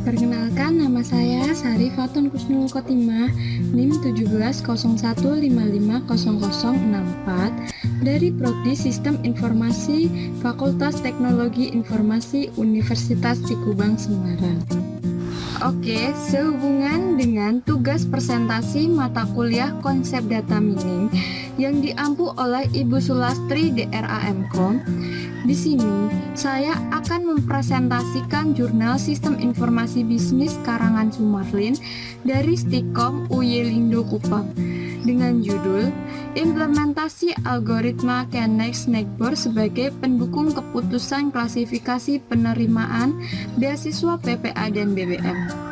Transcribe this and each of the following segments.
Perkenalkan, nama saya Sari Fatun Kusnul Khotimah, NIM 1701550064 dari Prodi Sistem Informasi Fakultas Teknologi Informasi Universitas Cikubang, Semarang. Oke, sehubungan dengan tugas presentasi mata kuliah konsep data mining yang diampu oleh Ibu Sulastri DRAMKOM, di sini saya akan mempresentasikan jurnal Sistem Informasi Bisnis karangan Sumarlin dari Stikom UY Lindo Kupang dengan judul Implementasi Algoritma Kennex-Negbor sebagai pendukung keputusan klasifikasi penerimaan beasiswa PPA dan BBM.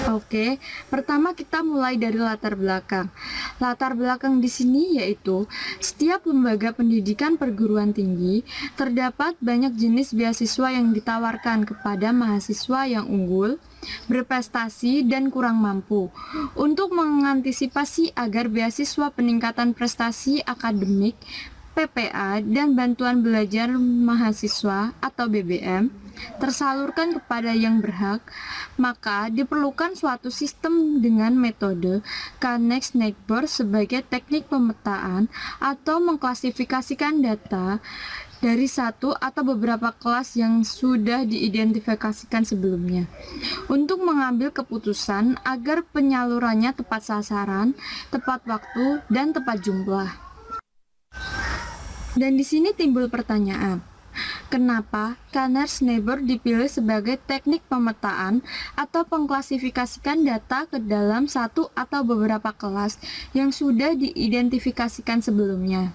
Oke, pertama kita mulai dari latar belakang. Latar belakang di sini yaitu setiap lembaga pendidikan perguruan tinggi terdapat banyak jenis beasiswa yang ditawarkan kepada mahasiswa yang unggul, berprestasi, dan kurang mampu. Untuk mengantisipasi agar beasiswa peningkatan prestasi akademik, PPA, dan bantuan belajar mahasiswa atau BBM tersalurkan kepada yang berhak, maka diperlukan suatu sistem dengan metode Kennex-Negbor sebagai teknik pemetaan atau mengklasifikasikan data dari satu atau beberapa kelas yang sudah diidentifikasikan sebelumnya untuk mengambil keputusan agar penyalurannya tepat sasaran, tepat waktu, dan tepat jumlah. Dan di sini timbul pertanyaan, kenapa Kennex-Negbor dipilih sebagai teknik pemetaan atau pengklasifikasikan data ke dalam satu atau beberapa kelas yang sudah diidentifikasikan sebelumnya?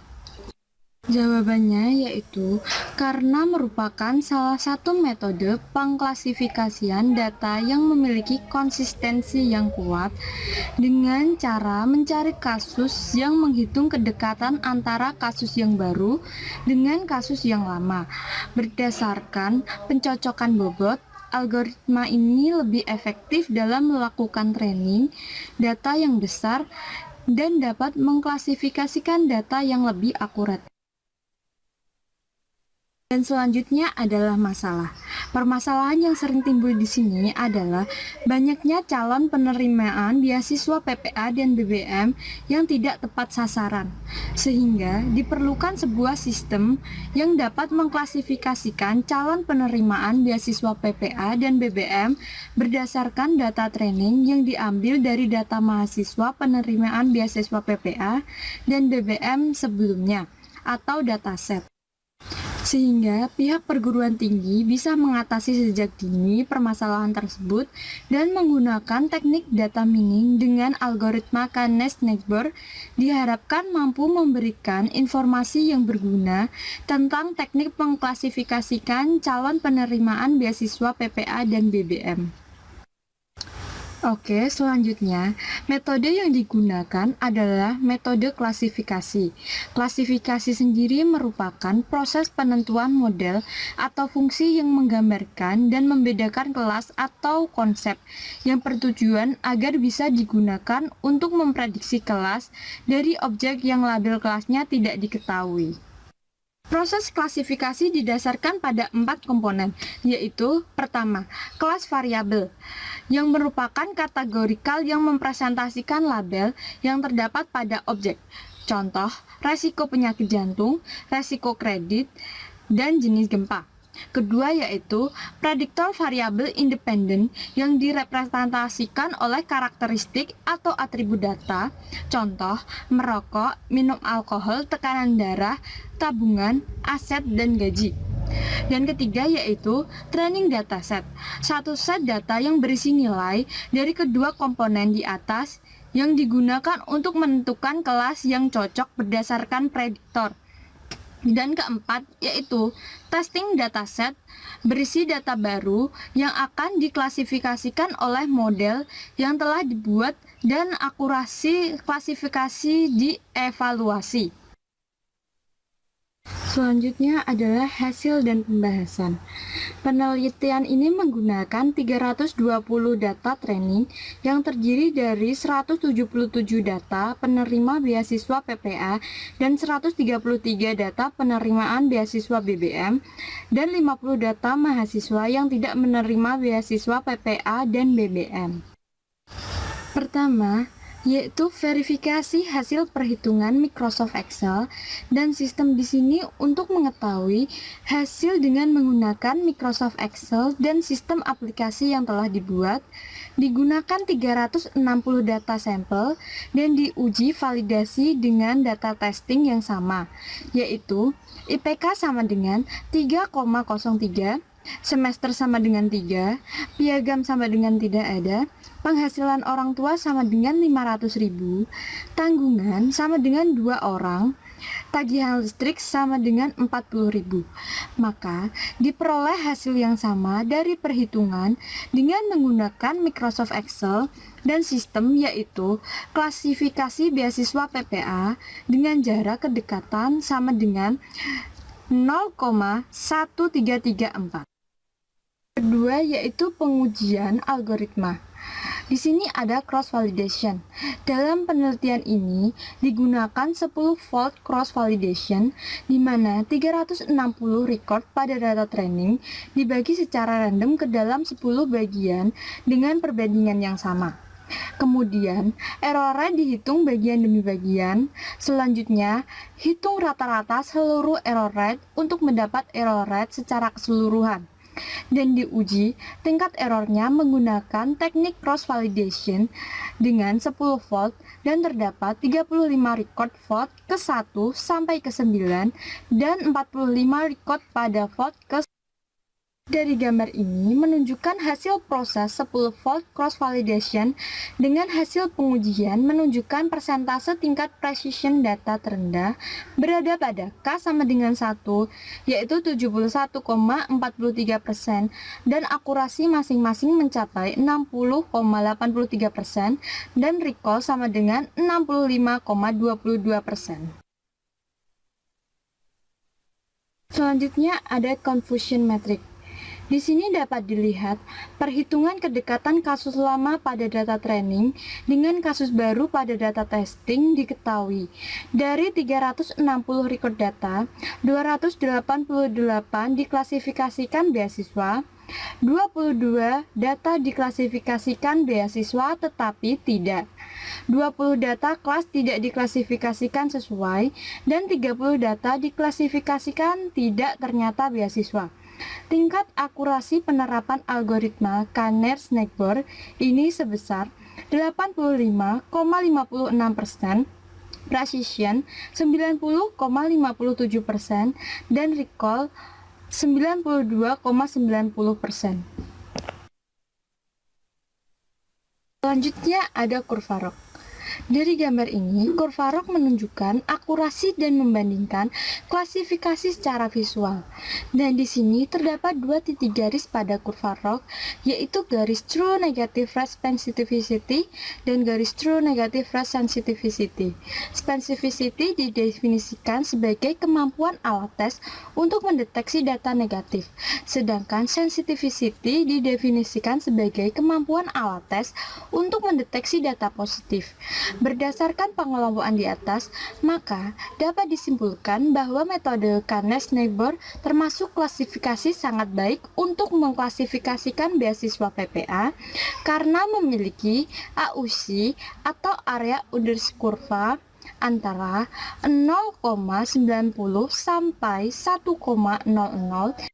Jawabannya yaitu karena merupakan salah satu metode pengklasifikasian data yang memiliki konsistensi yang kuat dengan cara mencari kasus yang menghitung kedekatan antara kasus yang baru dengan kasus yang lama. Berdasarkan pencocokan bobot, algoritma ini lebih efektif dalam melakukan training data yang besar dan dapat mengklasifikasikan data yang lebih akurat. Dan selanjutnya adalah masalah. Permasalahan yang sering timbul di sini adalah banyaknya calon penerimaan beasiswa PPA dan BBM yang tidak tepat sasaran, sehingga diperlukan sebuah sistem yang dapat mengklasifikasikan calon penerimaan beasiswa PPA dan BBM berdasarkan data training yang diambil dari data mahasiswa penerimaan beasiswa PPA dan BBM sebelumnya atau dataset, sehingga pihak perguruan tinggi bisa mengatasi sejak dini permasalahan tersebut dan menggunakan teknik data mining dengan algoritma Kennex-Negbor diharapkan mampu memberikan informasi yang berguna tentang teknik mengklasifikasikan calon penerimaan beasiswa PPA dan BBM. Oke, selanjutnya, metode yang digunakan adalah metode klasifikasi. Klasifikasi sendiri merupakan proses penentuan model atau fungsi yang menggambarkan dan membedakan kelas atau konsep yang bertujuan agar bisa digunakan untuk memprediksi kelas dari objek yang label kelasnya tidak diketahui. Proses klasifikasi didasarkan pada 4 komponen, yaitu pertama, kelas variabel, yang merupakan kategorikal yang mempresentasikan label yang terdapat pada objek. Contoh, resiko penyakit jantung, resiko kredit, dan jenis gempa. Kedua yaitu prediktor variabel independen yang direpresentasikan oleh karakteristik atau atribut data, contoh merokok, minum alkohol, tekanan darah, tabungan, aset, dan gaji. Dan ketiga yaitu training dataset, satu set data yang berisi nilai dari kedua komponen di atas yang digunakan untuk menentukan kelas yang cocok berdasarkan prediktor. Dan keempat yaitu testing dataset, berisi data baru yang akan diklasifikasikan oleh model yang telah dibuat dan akurasi klasifikasi dievaluasi. Selanjutnya adalah hasil dan pembahasan. Penelitian ini menggunakan 320 data training yang terdiri dari 177 data penerima beasiswa PPA dan 133 data penerimaan beasiswa BBM dan 50 data mahasiswa yang tidak menerima beasiswa PPA dan BBM. Pertama, yaitu verifikasi hasil perhitungan Microsoft Excel dan sistem di sini untuk mengetahui hasil dengan menggunakan Microsoft Excel dan sistem aplikasi yang telah dibuat, digunakan 360 data sampel dan diuji validasi dengan data testing yang sama, yaitu IPK sama dengan 3,03, semester sama dengan 3, piagam sama dengan tidak ada, penghasilan orang tua sama dengan 500.000, tanggungan sama dengan 2 orang, tagihan listrik sama dengan 40.000. Maka, diperoleh hasil yang sama dari perhitungan dengan menggunakan Microsoft Excel dan sistem, yaitu klasifikasi beasiswa PPA dengan jarak kedekatan sama dengan 0,1334. Kedua yaitu pengujian algoritma. Di sini ada cross validation. Dalam penelitian ini digunakan 10 fold cross validation di mana 360 record pada data training dibagi secara random ke dalam 10 bagian dengan perbandingan yang sama. Kemudian, error rate dihitung bagian demi bagian. Selanjutnya, hitung rata-rata seluruh error rate untuk mendapat error rate secara keseluruhan. Dan diuji tingkat errornya menggunakan teknik cross validation dengan 10 volt dan terdapat 35 record volt ke 1 sampai ke 9 dan 45 record pada volt ke 10. Dari gambar ini menunjukkan hasil proses 10 volt cross validation dengan hasil pengujian menunjukkan persentase tingkat precision data terendah berada pada K sama dengan 1, yaitu 71,43% dan akurasi masing-masing mencapai 60,83% dan recall sama dengan 65,22%. Selanjutnya ada confusion metric. Di sini dapat dilihat perhitungan kedekatan kasus lama pada data training dengan kasus baru pada data testing diketahui. Dari 360 record data, 288 diklasifikasikan beasiswa, 22 data diklasifikasikan beasiswa tetapi tidak, 20 data kelas tidak diklasifikasikan sesuai, dan 30 data diklasifikasikan tidak ternyata beasiswa. Tingkat akurasi penerapan algoritma Kanner-Snijder ini sebesar 85,56%, precision 90,57%, dan recall 92,90%. Selanjutnya ada kurva ROC. Dari gambar ini, kurva ROC menunjukkan akurasi dan membandingkan klasifikasi secara visual. Dan di sini terdapat dua titik garis pada kurva ROC, yaitu garis true negative rate specificity dan garis true negative rate sensitivity. Specificity didefinisikan sebagai kemampuan alat tes untuk mendeteksi data negatif, sedangkan sensitivity didefinisikan sebagai kemampuan alat tes untuk mendeteksi data positif. Berdasarkan pengelompokan di atas, maka dapat disimpulkan bahwa metode Kanner-Snijder termasuk klasifikasi sangat baik untuk mengklasifikasikan beasiswa PPA karena memiliki AUC atau area underskurva antara 0,90 sampai 1,00.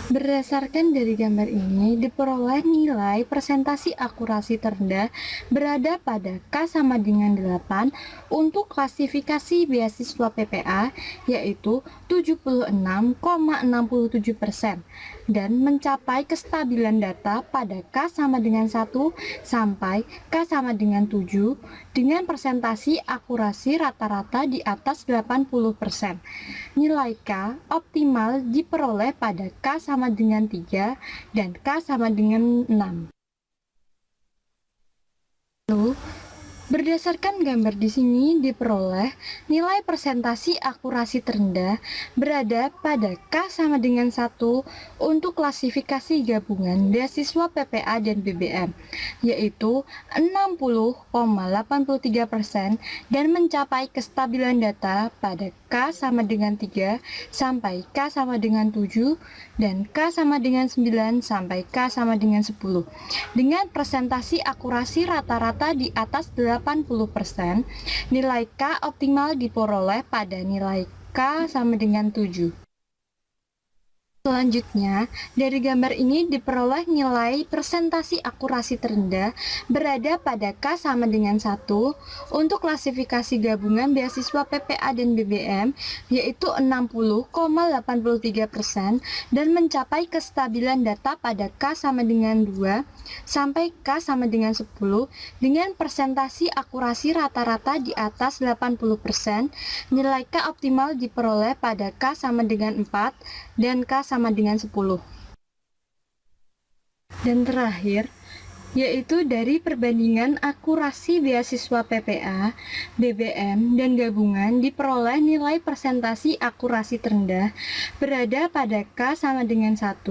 Berdasarkan dari gambar ini, diperoleh nilai presentasi akurasi terendah berada pada K sama dengan 8 untuk klasifikasi beasiswa PPA, yaitu 76,67%, dan mencapai kestabilan data pada K sama dengan 1 sampai K sama dengan 7 dengan presentasi akurasi rata-rata di atas 80%. Nilai K optimal diperoleh pada K sama dengan 3 dan K sama dengan 6. Lalu, Berdasarkan gambar di sini diperoleh nilai presentasi akurasi terendah berada pada K sama dengan 1 untuk klasifikasi gabungan beasiswa PPA dan BBM, yaitu 60,83% dan mencapai kestabilan data pada K sama dengan 3 sampai K sama dengan 7 dan K sama dengan 9 sampai K sama dengan 10 dengan presentasi akurasi rata-rata di atas 80%, nilai K optimal diperoleh pada nilai K sama dengan 7. Selanjutnya, dari gambar ini diperoleh nilai presentasi akurasi terendah berada pada K sama dengan 1 untuk klasifikasi gabungan beasiswa PPA dan BBM, yaitu 60,83% dan mencapai kestabilan data pada K sama dengan 2 sampai K sama dengan 10 dengan presentasi akurasi rata-rata di atas 80%, nilai K optimal diperoleh pada K sama dengan 4 dan K sama dengan 10. Dan terakhir, yaitu dari perbandingan akurasi beasiswa PPA, BBM, dan gabungan diperoleh nilai presentasi akurasi terendah berada pada K sama dengan 1,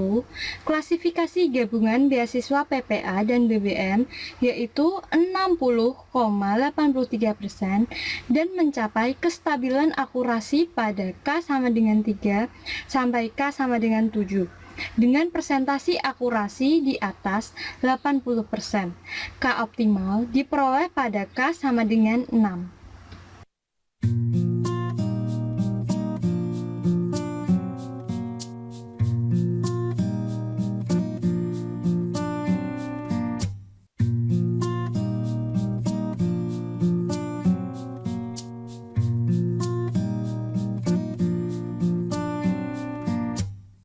klasifikasi gabungan beasiswa PPA dan BBM yaitu 60,83% dan mencapai kestabilan akurasi pada K sama dengan 3 sampai K sama dengan 7. Dengan presentasi akurasi di atas 80%, K optimal diperoleh pada K sama dengan 6.